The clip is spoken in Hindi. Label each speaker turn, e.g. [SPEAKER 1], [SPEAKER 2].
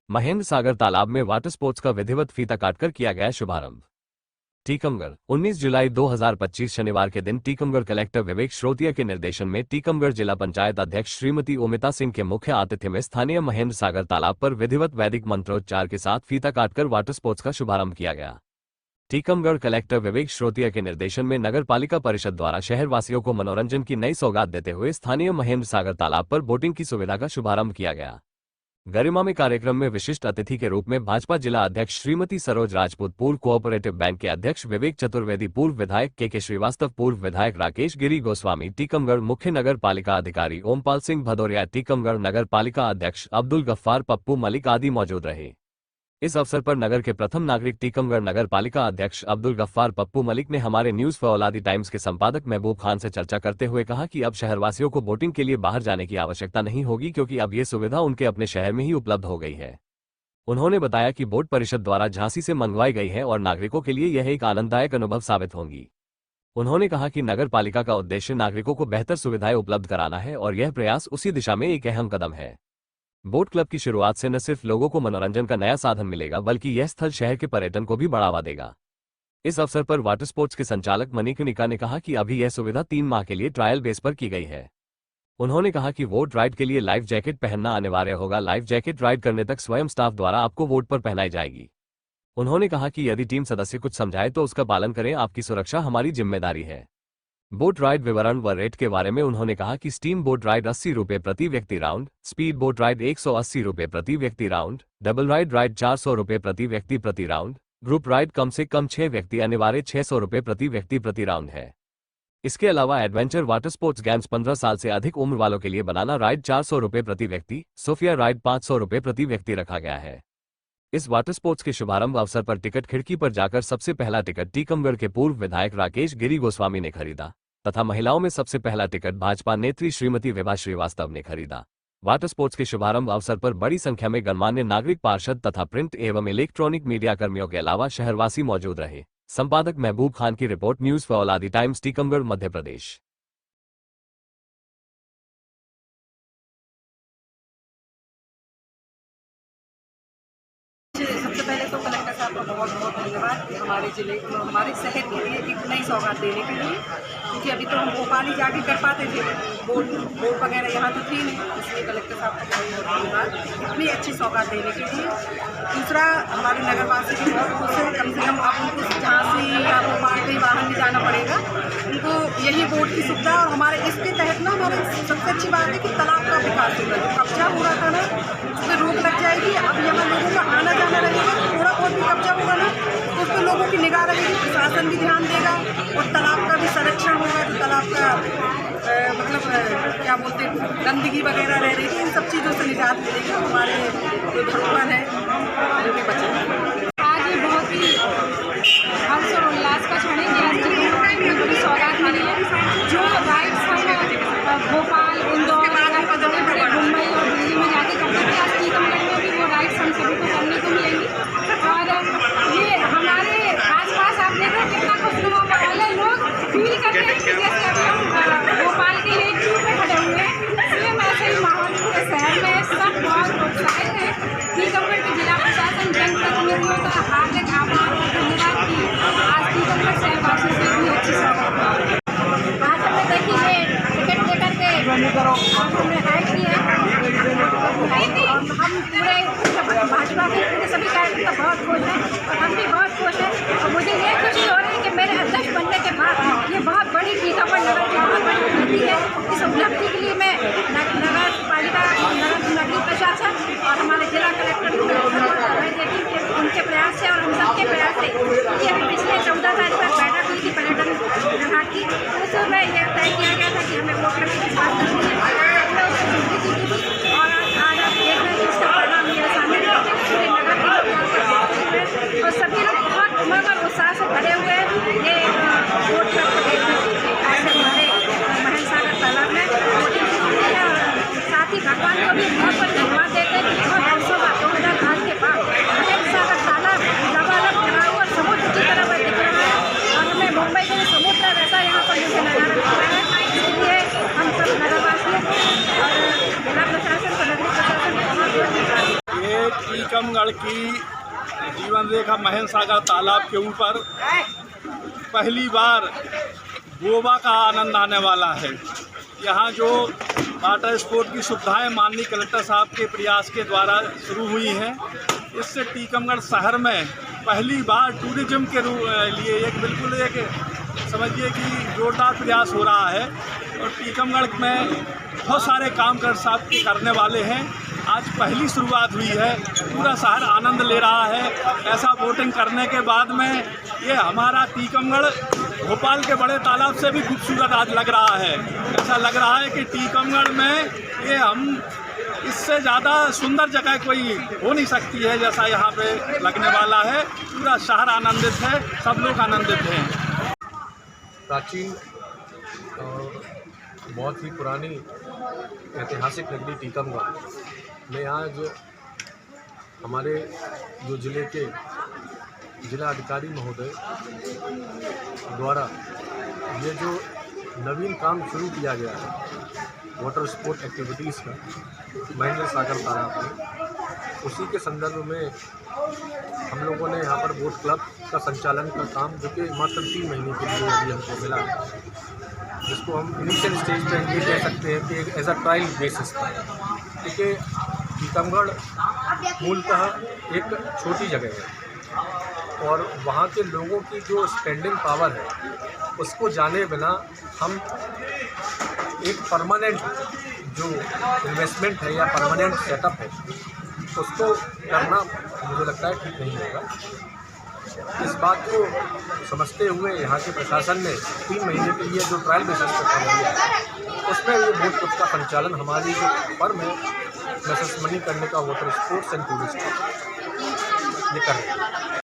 [SPEAKER 1] महेंद्र सागर तालाब में वाटर स्पोर्ट्स का विधिवत फीता काटकर किया गया शुभारंभ। टीकमगढ़ 19 जुलाई 2025 शनिवार के दिन टीकमगढ़ कलेक्टर विवेक श्रोतिया के निर्देशन में टीकमगढ़ जिला पंचायत अध्यक्ष श्रीमती ओमिता सिंह के मुख्य आतिथ्य में स्थानीय महेंद्र सागर तालाब पर विधिवत वैदिक मंत्रोच्चार के साथ फीता काटकर वाटर स्पोर्ट्स का शुभारंभ किया गया। टीकमगढ़ कलेक्टर विवेक श्रोतिया के निर्देशन में नगर पालिका परिषद द्वारा शहरवासियों को मनोरंजन की नई सौगात देते हुए स्थानीय महेंद्र सागर तालाब पर बोटिंग की सुविधा का शुभारंभ किया गया। गरिमा में कार्यक्रम में विशिष्ट अतिथि के रूप में भाजपा जिला अध्यक्ष श्रीमती सरोज राजपूत, पूर्व कोऑपरेटिव बैंक के अध्यक्ष विवेक चतुर्वेदी, पूर्व विधायक के श्रीवास्तव, पूर्व विधायक राकेश गिरी गोस्वामी, टीकमगढ़ मुख्य नगर पालिका अधिकारी ओमपाल सिंह भदौरिया, टीकमगढ़ नगर पालिका अध्यक्ष अब्दुल गफ्फार, पप्पू मलिक आदि मौजूद रहे। इस अवसर पर नगर के प्रथम नागरिक टीकमगढ़ नगर पालिका अध्यक्ष अब्दुल गफ्फार पप्पू मलिक ने हमारे न्यूज फौलादी टाइम्स के संपादक महबूब खान से चर्चा करते हुए कहा कि अब शहरवासियों को बोटिंग के लिए बाहर जाने की आवश्यकता नहीं होगी, क्योंकि अब ये सुविधा उनके अपने शहर में ही उपलब्ध हो गई है। उन्होंने बताया कि बोट परिषद द्वारा झांसी से मंगवाई गई है और नागरिकों के लिए यह एक आनंददायक अनुभव साबित होंगी। उन्होंने कहा कि नगर पालिका का उद्देश्य नागरिकों को बेहतर सुविधाएं उपलब्ध कराना है और यह प्रयास उसी दिशा में एक अहम कदम है। बोट क्लब की शुरुआत से न सिर्फ लोगों को मनोरंजन का नया साधन मिलेगा, बल्कि यह स्थल शहर के पर्यटन को भी बढ़ावा देगा। इस अवसर पर वाटर स्पोर्ट्स के संचालक मणिकर्णिका ने कहा कि अभी यह सुविधा 3 माह के लिए ट्रायल बेस पर की गई है। उन्होंने कहा कि वोट राइड के लिए लाइफ जैकेट पहनना अनिवार्य होगा। लाइफ जैकेट राइड करने तक स्वयं स्टाफ द्वारा आपको वोट पर पहनाई जाएगी। उन्होंने कहा कि यदि टीम सदस्य कुछ समझाए तो उसका पालन करें, आपकी सुरक्षा हमारी जिम्मेदारी है। बोट राइड विवरण व रेट के बारे में उन्होंने कहा कि स्टीम बोट राइड 80 रुपये प्रति व्यक्ति राउंड, स्पीड बोट राइड 180 रुपये प्रति व्यक्ति राउंड, डबल राइड 400 रुपये प्रति व्यक्ति प्रति राउंड, ग्रुप राइड कम से कम 6 व्यक्ति अनिवार्य 600 रुपये प्रति व्यक्ति प्रति राउंड है। इसके अलावा एडवेंचर वाटर स्पोर्ट्स गेम्स 15 साल से अधिक उम्र वालों के लिए बनाना राइड 400 रुपये प्रति व्यक्ति, सोफिया राइड 500 रुपये प्रति व्यक्ति रखा गया है। इस वाटर स्पोर्ट्स के शुभारंभ अवसर पर टिकट खिड़की पर जाकर सबसे पहला टिकट टीकमगढ़ के पूर्व विधायक राकेश गिरी गोस्वामी ने खरीदा तथा महिलाओं में सबसे पहला टिकट भाजपा नेत्री श्रीमती विभा श्रीवास्तव ने खरीदा। वाटर स्पोर्ट्स के शुभारंभ अवसर पर बड़ी संख्या में गणमान्य नागरिक, पार्षद तथा प्रिंट एवं इलेक्ट्रॉनिक मीडिया कर्मियों के अलावा शहरवासी मौजूद रहे। संपादक महबूब खान की report, news फौलादी times, Tikamgarh, Madhya Pradesh.
[SPEAKER 2] सबसे पहले तो कलेक्टर साहब का बहुत बहुत धन्यवाद हमारे जिले हमारे शहर के लिए एक नई सौगात देने के लिए, क्योंकि अभी तो हम भोपाल ही जाके कर पाते थे, बोर्ड वगैरह यहाँ तो थी नहीं, इसलिए कलेक्टर साहब का बहुत बहुत धन्यवाद इतनी अच्छी सौगात देने के लिए। दूसरा, हमारे नगरवासी भी बहुत खुश है, कम से कम अब उनको झांसी या भोपाल कहीं बाहर नहीं जाना पड़ेगा, उनको यही बोर्ड की सुविधा। और हमारे इसके तहत ना हमारे सबसे अच्छी बात है कि तालाब का विकास होगा। जो कब्जा हो रहा था ना, उस पर रोक लग जाएगी। अब यहाँ लोगों का आना जाना रहेगा, थोड़ा बहुत भी कब्जा होगा ना तो उस पर लोगों की निगाह रहेगी, प्रशासन भी ध्यान देगा और तालाब का भी संरक्षण होगा। जो तालाब का मतलब क्या बोलते हैं, गंदगी वगैरह रह रही थी, इन सब चीज़ों से निजात मिलेगी। हमारे जो धरोहर है वो भी बचेगा।
[SPEAKER 3] आज ये बहुत ही हर्ष और उल्लास का क्षण है कि आज इतनी बड़ी सौगात मिली है। जो राइड्स हम भोपाल, इंदौर, मुंबई और दिल्ली में जाके करते थे, आज टीकमगढ़ में भी वो राइड्स हम सभी को करने को मिलेंगी। और ये हमारे आसपास आप देख रहे हैं कितना खुशनुमा माहौल है। लोग फील करते हैं कि जैसे अभी हम भोपाल के लिए क्यू पे खड़े हुए हैं। इसलिए ऐसे ही माहौल पूरे शहर में सब बहुत उत्साहित है। टीकमगढ़ के जिला प्रशासन, जनप्रतिनिधियों का हार्दिक आभार और धन्यवाद की आज टीकमगढ़ शहरवासी से भी अच्छी सौगात। आज हमने देखी है टिकट लेकर के आज हमने हाइट की है। हम पूरे भाजपा के सभी कार्यकर्ता बहुत खुश हैं और हम भी बहुत खुश हैं। और मुझे ये खुशी हो रही है कि मेरे अध्यक्ष बनने के बाद ये बहुत बड़ी टीकमगढ़ नगर की बहुत बड़ी उपलब्धि है। इस उपलब्धि के लिए मैं नगर पालिका, नगरीय प्रशासन और हमारे जिला कलेक्टर को बधाई देती हूँ कि उनके प्रयास से और हम सबके प्रयास से ये अभी पिछले 14 तारीख तक बैठक हुई थी पर्यटन विभाग की, उसमें यह तय किया गया था कि हमें वोट करने की बात करनी है। और आज आप देख रहे हैं कि इसका परिणाम मेरे सामने पूरे नगर और सभी लोग बहुत उमंग और उत्साह से भरे
[SPEAKER 4] टीकमगढ़ की जीवन रेखा महन सागर तालाब के ऊपर पहली बार गोवा का आनंद आने वाला है। यहाँ जो वाटर स्पोर्ट की सुविधाएं माननीय कलेक्टर साहब के प्रयास के द्वारा शुरू हुई हैं, इससे टीकमगढ़ शहर में पहली बार टूरिज्म के लिए एक बिल्कुल एक समझिए कि जोरदार प्रयास हो रहा है। और टीकमगढ़ में बहुत सारे काम साहब करने वाले हैं। आज पहली शुरुआत हुई है, पूरा शहर आनंद ले रहा है। ऐसा बोटिंग करने के बाद में ये हमारा टीकमगढ़ भोपाल के बड़े तालाब से भी खूबसूरत आज लग रहा है। ऐसा लग रहा है कि टीकमगढ़ में ये हम इससे ज़्यादा सुंदर जगह कोई हो नहीं सकती है जैसा यहाँ पे लगने वाला है। पूरा शहर आनंदित है, सब लोग आनंदित हैं।
[SPEAKER 5] प्राचीन और बहुत ही पुरानी ऐतिहासिक नगरी टीकमगढ़ में आज हमारे जो ज़िले के जिला अधिकारी महोदय द्वारा ये जो नवीन काम शुरू किया गया है वाटर स्पोर्ट एक्टिविटीज़ का महन सागर तालाब में, उसी के संदर्भ में हम लोगों ने यहाँ पर बोट क्लब का संचालन का काम, जो कि मात्र 3 महीने के लिए अभी हमको मिला है, जिसको हम इनिशियल स्टेज पर ये कह सकते हैं कि एज अ ट्रायल बेसिस पर, क्योंकि टीकमगढ़ मूलतः एक छोटी जगह है और वहाँ के लोगों की जो स्पेंडिंग पावर है उसको जाने बिना हम एक परमानेंट जो इन्वेस्टमेंट है या परमानेंट सेटअप है उसको करना मुझे लगता है ठीक नहीं होगा। इस बात को समझते हुए यहाँ के प्रशासन ने 3 महीने के लिए जो ट्रायल बेसिस पर कर दिया है, उसमें ये बोट क्लब का संचालन हमारी जो फर्म है message Manikarnika water sports and tourist ये कर रहे हैं।